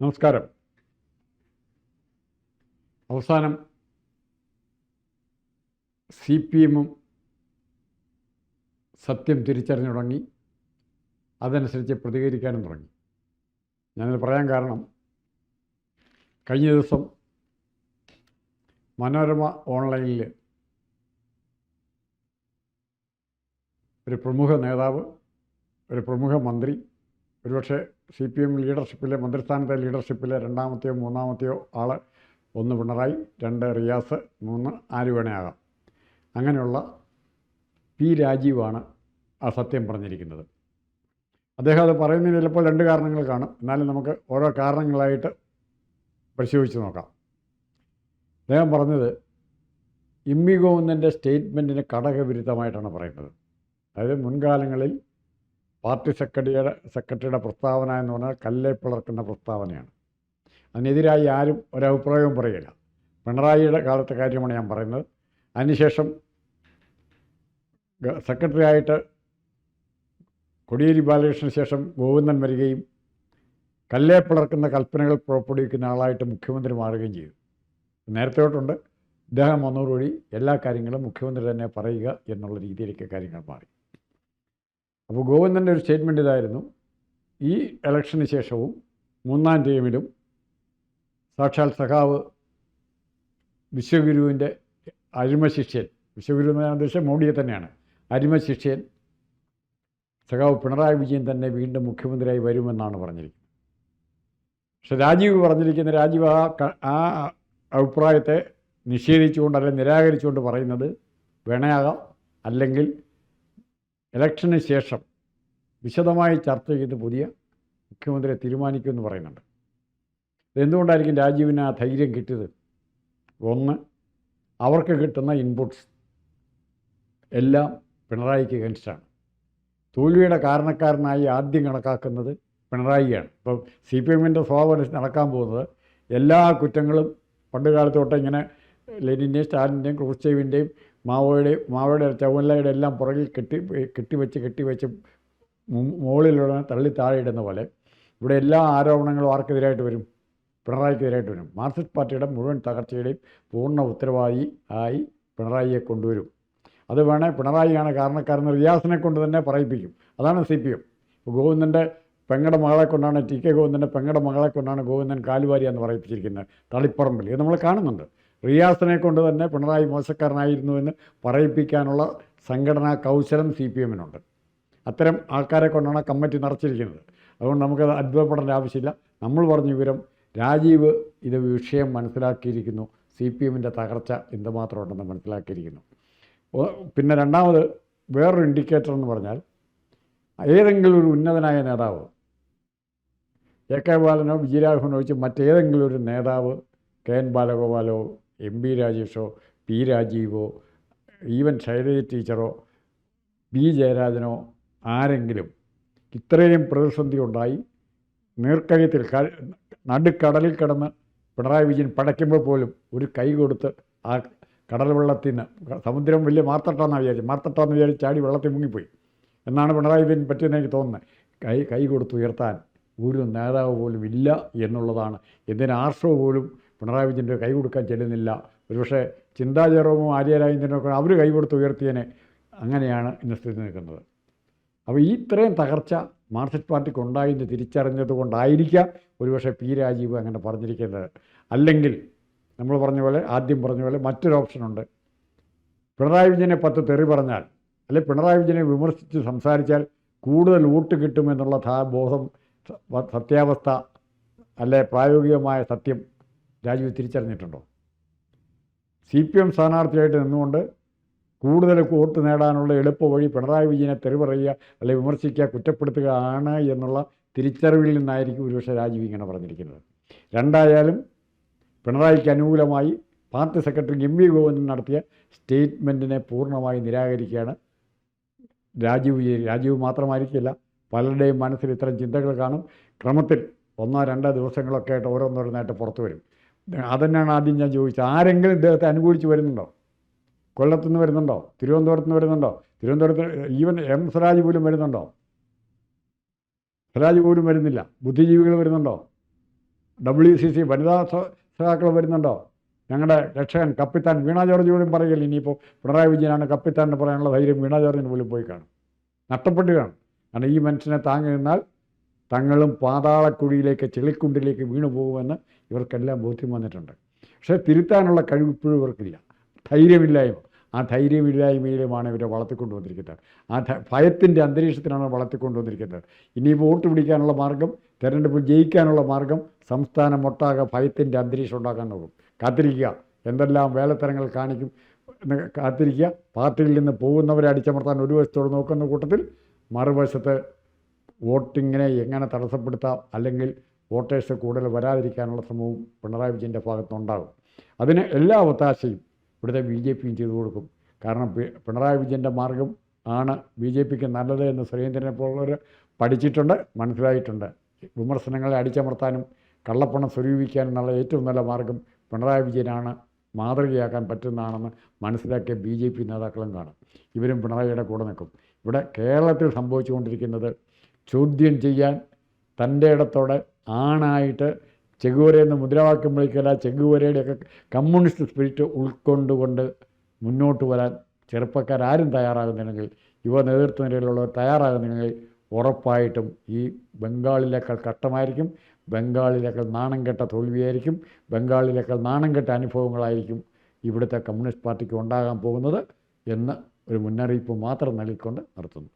നമസ്കാരം. അവസാനം CPM സത്യം തിരിച്ചറിഞ്ഞു തുടങ്ങി. അതനുസരിച്ച് പ്രതികരിക്കാനും തുടങ്ങി. ഞാനത് പറയാൻ കാരണം, കഴിഞ്ഞ ദിവസം മനോരമ ഓൺലൈനിൽ ഒരു പ്രമുഖ നേതാവ്, ഒരു പ്രമുഖ മന്ത്രി, ഒരുപക്ഷെ CPM ലീഡർഷിപ്പിലെ മന്ത്രിസ്ഥാനത്തെ ലീഡർഷിപ്പിലെ രണ്ടാമത്തെയോ മൂന്നാമത്തെയോ ആൾ, ഒന്ന് പിണറായി, രണ്ട് റിയാസ്, മൂന്ന് ആര് വേണേയാകാം, അങ്ങനെയുള്ള പി രാജീവാണ് ആ സത്യം പറഞ്ഞിരിക്കുന്നത്. അദ്ദേഹം അത് പറയുന്നതിന് ചിലപ്പോൾ രണ്ട് കാരണങ്ങൾ കാണും. എന്നാലും നമുക്ക് ഓരോ കാരണങ്ങളായിട്ട് പരിശോധിച്ച് നോക്കാം. അദ്ദേഹം പറഞ്ഞത് ഇമ്മി ഗോവിന്ദൻ്റെ സ്റ്റേറ്റ്മെൻറ്റിന് ഘടകവിരുദ്ധമായിട്ടാണ് പറയുന്നത്. അതായത് മുൻകാലങ്ങളിൽ പാർട്ടി സെക്രട്ടറിയുടെ പ്രസ്താവന എന്ന് പറഞ്ഞാൽ കല്ലെ പിളർക്കുന്ന പ്രസ്താവനയാണ്. അതിനെതിരായി ആരും ഒരഭിപ്രായവും പറയുകയില്ല. പിണറായിയുടെ കാലത്തെ കാര്യമാണ് ഞാൻ പറയുന്നത്. അതിനുശേഷം സെക്രട്ടറി ആയിട്ട് കോടിയേരി ബാലകൃഷ്ണന് ശേഷം ഗോവിന്ദൻ വരികയും കല്ലെ പിളർക്കുന്ന കൽപ്പനകൾ പുറപ്പെടുവിക്കുന്ന ആളായിട്ട് മുഖ്യമന്ത്രി മാറുകയും ചെയ്തു. നേരത്തെ തൊട്ടുണ്ട് ഇദ്ദേഹം വന്നതോടുകൂടി എല്ലാ കാര്യങ്ങളും മുഖ്യമന്ത്രി തന്നെ പറയുക എന്നുള്ള രീതിയിലേക്ക് കാര്യങ്ങൾ മാറി. അപ്പോൾ ഗോവിന്ദൻ്റെ ഒരു സ്റ്റേറ്റ്മെൻറ്റ് ഇതായിരുന്നു: ഈ ഇലക്ഷന് ശേഷവും മൂന്നാം ടീമിലും സാക്ഷാൽ സഖാവ് വിശ്വഗുരുവിൻ്റെ അരുമശിഷ്യൻ, വിശ്വഗുരു എന്ന ഉദ്ദേശം മോഡിയെ തന്നെയാണ്, അരുമശിഷ്യൻ സഖാവ് പിണറായി വിജയൻ തന്നെ വീണ്ടും മുഖ്യമന്ത്രിയായി വരുമെന്നാണ് പറഞ്ഞിരിക്കുന്നത്. പക്ഷെ രാജീവ് പറഞ്ഞിരിക്കുന്ന, രാജീവ് ആ അഭിപ്രായത്തെ നിഷേധിച്ചുകൊണ്ട് അല്ലെങ്കിൽ നിരാകരിച്ചുകൊണ്ട് പറയുന്നത് വേണയാകാം, അല്ലെങ്കിൽ ഇലക്ഷന് ശേഷം വിശദമായി ചർച്ച ചെയ്ത് പുതിയ മുഖ്യമന്ത്രിയെ തീരുമാനിക്കുമെന്ന് പറയുന്നുണ്ട്. ഇതെന്തുകൊണ്ടായിരിക്കും രാജീവിന് ആ ധൈര്യം കിട്ടിയത്? ഒന്ന്, അവർക്ക് കിട്ടുന്ന ഇൻപുട്സ് എല്ലാം പിണറായിക്ക് അഗൻസ്റ്റാണ്. തോൽവിയുടെ കാരണക്കാരനായി ആദ്യം കണക്കാക്കുന്നത് പിണറായിയാണ്. ഇപ്പം CPMൻ്റെ സ്വഭാവം നടക്കാൻ പോകുന്നത് എല്ലാ കുറ്റങ്ങളും പണ്ട് കാലത്ത് തൊട്ട് ഇങ്ങനെ ലെനിൻ്റെയും സ്റ്റാലിൻ്റെയും ക്രൂസ്ചേവിൻ്റെയും മാവോയുടെ ചൗവല്ലയുടെ എല്ലാം പുറകിൽ കെട്ടിവെച്ച് മുകളിലുള്ള തള്ളി താഴെയിടുന്ന പോലെ ഇവിടെ എല്ലാ ആരോപണങ്ങളും ആർക്കെതിരായിട്ട് വരും? പിണറായിക്കെതിരായിട്ട് വരും. മാർക്സിസ്റ്റ് പാർട്ടിയുടെ മുഴുവൻ തകർച്ചയുടെയും പൂർണ്ണ ഉത്തരവാദി ആയി പിണറായിയെ കൊണ്ടുവരും. അത് വേണേൽ പിണറായിയാണ് കാരണക്കാരെന്ന് റിയാസിനെ കൊണ്ട് തന്നെ പറയിപ്പിക്കും. അതാണ് CPM. ഗോവിന്ദൻ്റെ പെങ്ങളുടെ മകളെ കൊണ്ടാണ്, TK ഗോവിന്ദൻ്റെ പെങ്ങളുടെ മകളെ കൊണ്ടാണ് ഗോവിന്ദൻ കാലുവാരി എന്ന് പറയിപ്പിച്ചിരിക്കുന്നത് തളിപ്പറമ്പിൽ. ഇത് നമ്മൾ കാണുന്നുണ്ട്. റിയാസിനെ കൊണ്ട് തന്നെ പിണറായി മോശക്കാരനായിരുന്നുവെന്ന് പറയിപ്പിക്കാനുള്ള സംഘടനാ കൗശലം CPMനുണ്ട്. അത്തരം ആൾക്കാരെ കൊണ്ടാണ് കമ്മിറ്റി നിറച്ചിരിക്കുന്നത്. അതുകൊണ്ട് നമുക്കത് അത്ഭുതപ്പെടേണ്ട ആവശ്യമില്ല. നമ്മൾ പറഞ്ഞ വിവരം, രാജീവ് ഇത് വിഷയം മനസ്സിലാക്കിയിരിക്കുന്നു. CPMൻ്റെ തകർച്ച എന്തുമാത്രം ഉണ്ടെന്ന് മനസ്സിലാക്കിയിരിക്കുന്നു. പിന്നെ രണ്ടാമത് വേറൊരു ഇൻഡിക്കേറ്റർ എന്ന് പറഞ്ഞാൽ, ഏതെങ്കിലും ഒരു ഉന്നതനായ നേതാവ്, AK ബാലനോ വിജയരാഘവനോ ഒഴിച്ച് മറ്റേതെങ്കിലും ഒരു നേതാവ്, KN ബാലഗോപാലോ MB രാജേഷോ P രാജീവോ ഈവൻ ശൈലജ ടീച്ചറോ B ജയരാജനോ ആരെങ്കിലും ഇത്രയും പ്രതിസന്ധി ഉണ്ടായി നീർക്കയത്തിൽ നടുക്കടലിൽ കിടന്ന് പിണറായി വിജയൻ പടയ്ക്കുമ്പോൾ പോലും ഒരു കൈ കൊടുത്ത് ആ കടൽ വെള്ളത്തിൽ നിന്ന്, സമുദ്രം വലിയ മാർത്തട്ടാന്ന് വിചാരിച്ച് ചാടി വെള്ളത്തിൽ മുങ്ങിപ്പോയി എന്നാണ് പിണറായി വിജയൻ പറ്റിയെന്ന് എനിക്ക് തോന്നുന്നത്. കൈ കൊടുത്തുയർത്താൻ ഒരു നേതാവ് പോലും ഇല്ല എന്നുള്ളതാണ്. എന്തിന് ആർഷോ പോലും പിണറായി വിജയൻ്റെ കൈ കൊടുക്കാൻ ചെല്ലുന്നില്ല. ഒരുപക്ഷെ ചിന്താ ജെറോമോ ആര്യരാജേന്ദ്രനൊക്കെ അവർ കൈ കൊടുത്ത് ഉയർത്തിയതിനെ. അങ്ങനെയാണ് ഇന്ന് സ്ഥിതി നിൽക്കുന്നത്. അപ്പോൾ ഈ ഇത്രയും തകർച്ച മാർക്സിസ്റ്റ് പാർട്ടിക്ക് ഉണ്ടായെന്ന് തിരിച്ചറിഞ്ഞത് കൊണ്ടായിരിക്കാം ഒരുപക്ഷെ P രാജീവ് അങ്ങനെ പറഞ്ഞിരിക്കുന്നത്. അല്ലെങ്കിൽ നമ്മൾ ആദ്യം പറഞ്ഞ പോലെ മറ്റൊരു ഓപ്ഷനുണ്ട്. പിണറായി വിജയനെ 10 തെറി പറഞ്ഞാൽ, അല്ലെങ്കിൽ പിണറായി വിജയനെ വിമർശിച്ച് സംസാരിച്ചാൽ കൂടുതൽ വോട്ട് കിട്ടുമെന്നുള്ള ബോധം, സത്യാവസ്ഥ, അല്ലെ പ്രായോഗികമായ സത്യം രാജീവ് തിരിച്ചറിഞ്ഞിട്ടുണ്ടോ? CPM സ്ഥാനാർത്ഥിയായിട്ട് നിന്നുകൊണ്ട് കൂടുതൽ വോട്ട് നേടാനുള്ള എളുപ്പ വഴി പിണറായി വിജയനെ തെറി പറയുക, അല്ലെങ്കിൽ വിമർശിക്കുക, കുറ്റപ്പെടുത്തുക ആണ് എന്നുള്ള തിരിച്ചറിവിൽ നിന്നായിരിക്കും ഒരുപക്ഷെ രാജീവ് ഇങ്ങനെ പറഞ്ഞിരിക്കുന്നത്. രണ്ടായാലും പിണറായിക്ക് അനുകൂലമായി പാർട്ടി സെക്രട്ടറി MV ഗോവിന്ദൻ നടത്തിയ സ്റ്റേറ്റ്മെൻറ്റിനെ പൂർണ്ണമായി നിരാകരിക്കുകയാണ് രാജീവ് മാത്രമായിരിക്കില്ല, പലരുടെയും മനസ്സിൽ ഇത്തരം ചിന്തകൾ കാണും. ക്രമത്തിൽ 1-2 ദിവസങ്ങളൊക്കെ ആയിട്ട് ഓരോന്നോരോന്നായിട്ട് പുറത്തു വരും. അതന്നെയാണ് ആദ്യം ഞാൻ ചോദിച്ചത്. ആരെങ്കിലും ഇദ്ദേഹത്തെ അനുകൂലിച്ച് വരുന്നുണ്ടോ? കൊല്ലത്തുനിന്ന് വരുന്നുണ്ടോ? തിരുവനന്തപുരത്ത് നിന്ന് വരുന്നുണ്ടോ? തിരുവനന്തപുരത്ത് ഈവൻ സ്വരാജ് പോലും വരുന്നുണ്ടോ? സ്വരാജ് പോലും വരുന്നില്ല. ബുദ്ധിജീവികൾ വരുന്നുണ്ടോ? WCC വനിതാ സഖാക്കൾ വരുന്നുണ്ടോ? ഞങ്ങളുടെ രക്ഷകൻ കപ്പിത്താൻ വീണ ജോർജ് പോലും പറയില്ല. ഇനിയിപ്പോൾ പിണറായി വിജയനാണ് കപ്പിത്താൻ എന്ന് പറയാനുള്ള ധൈര്യം വീണ ജോർജിന് പോലും പോയി കാണും, നഷ്ടപ്പെട്ട് കാണും. കാരണം ഈ മനുഷ്യനെ താങ്ങി നിന്നാൽ തങ്ങളും പാതാളക്കുഴിയിലേക്ക് ചെളിക്കുണ്ടിലേക്ക് വീണു പോകുമെന്ന് ഇവർക്കെല്ലാം ബോധ്യം വന്നിട്ടുണ്ട്. പക്ഷേ തിരുത്താനുള്ള കഴിവ് ഇപ്പോഴും ഇവർക്കില്ല. ധൈര്യമില്ലായ്മ, ആ ധൈര്യമില്ലായ്മയിലുമാണ് ഇവരെ വളർത്തിക്കൊണ്ടുവന്നിരിക്കുന്നത്. ആ ഭയത്തിൻ്റെ അന്തരീക്ഷത്തിനാണ് വളർത്തിക്കൊണ്ടുവന്നിരിക്കുന്നത്. ഇനിയിപ്പോൾ വോട്ട് പിടിക്കാനുള്ള മാർഗം, തെരഞ്ഞെടുപ്പിൽ ജയിക്കാനുള്ള മാർഗം സംസ്ഥാനമൊട്ടാകെ ഭയത്തിൻ്റെ അന്തരീക്ഷം ഉണ്ടാക്കാൻ നോക്കും. കാത്തിരിക്കുക, എന്തെല്ലാം വേലത്തരങ്ങൾ കാണിക്കും എന്ന് കാത്തിരിക്കുക. പാർട്ടിയിൽ നിന്ന് പോകുന്നവരെ അടിച്ചമർത്താൻ ഒരു വശത്തോട് നോക്കുന്ന കൂട്ടത്തിൽ മറുവശത്ത് വോട്ടിങ്ങിനെ എങ്ങനെ തടസ്സപ്പെടുത്താം, അല്ലെങ്കിൽ വോട്ടേഴ്സ് കൂടുതൽ വരാതിരിക്കാനുള്ള ശ്രമവും പിണറായി വിജയൻ്റെ ഭാഗത്തുണ്ടാകും. അതിന് എല്ലാ ഒത്താശയും ഇവിടുത്തെ BJP ചെയ്തു കൊടുക്കും. കാരണം പിണറായി വിജയൻ്റെ മാർഗം ആണ് BJPക്ക് നല്ലത് എന്ന് സുരേന്ദ്രനെ പോലുള്ളവർ പഠിച്ചിട്ടുണ്ട്, മനസ്സിലായിട്ടുണ്ട്. വിമർശനങ്ങളെ അടിച്ചമർത്താനും കള്ളപ്പണം സ്വരൂപിക്കാനും എന്നുള്ള ഏറ്റവും നല്ല മാർഗം പിണറായി വിജയനാണ്, മാതൃകയാക്കാൻ പറ്റുന്നതാണെന്ന് മനസ്സിലാക്കിയ BJP നേതാക്കളും കാണും. ഇവരും പിണറായിയുടെ കൂടെ നിൽക്കും. ഇവിടെ കേരളത്തിൽ സംഭവിച്ചുകൊണ്ടിരിക്കുന്നത് ചോദ്യം ചെയ്യാൻ തൻ്റെ ഇടത്തോടെ ആണായിട്ട് ചെഗുവേരയെന്ന് മുദ്രാവാക്യം വിളിക്കില്ല, ചെഗുവേരയുടെയൊക്കെ കമ്മ്യൂണിസ്റ്റ് സ്പിരിറ്റ് ഉൾക്കൊണ്ടുകൊണ്ട് മുന്നോട്ട് വരാൻ ചെറുപ്പക്കാരും തയ്യാറാകുന്നില്ലെങ്കിൽ, യുവ നേതൃത്വ നിലയിലുള്ളവർ തയ്യാറാകുന്നില്ലെങ്കിൽ ഉറപ്പായിട്ടും ഈ ബംഗാളിലേക്കാൾ കഷ്ടമായിരിക്കും, ബംഗാളിലേക്കാൾ നാണം കെട്ട തോൽവിയായിരിക്കും, ബംഗാളിലേക്കാൾ നാണം കെട്ട അനുഭവങ്ങളായിരിക്കും ഇവിടുത്തെ കമ്മ്യൂണിസ്റ്റ് പാർട്ടിക്ക് ഉണ്ടാകാൻ പോകുന്നത് എന്ന് ഒരു മുന്നറിയിപ്പ് മാത്രം നൽകിക്കൊണ്ട് നിർത്തുന്നു.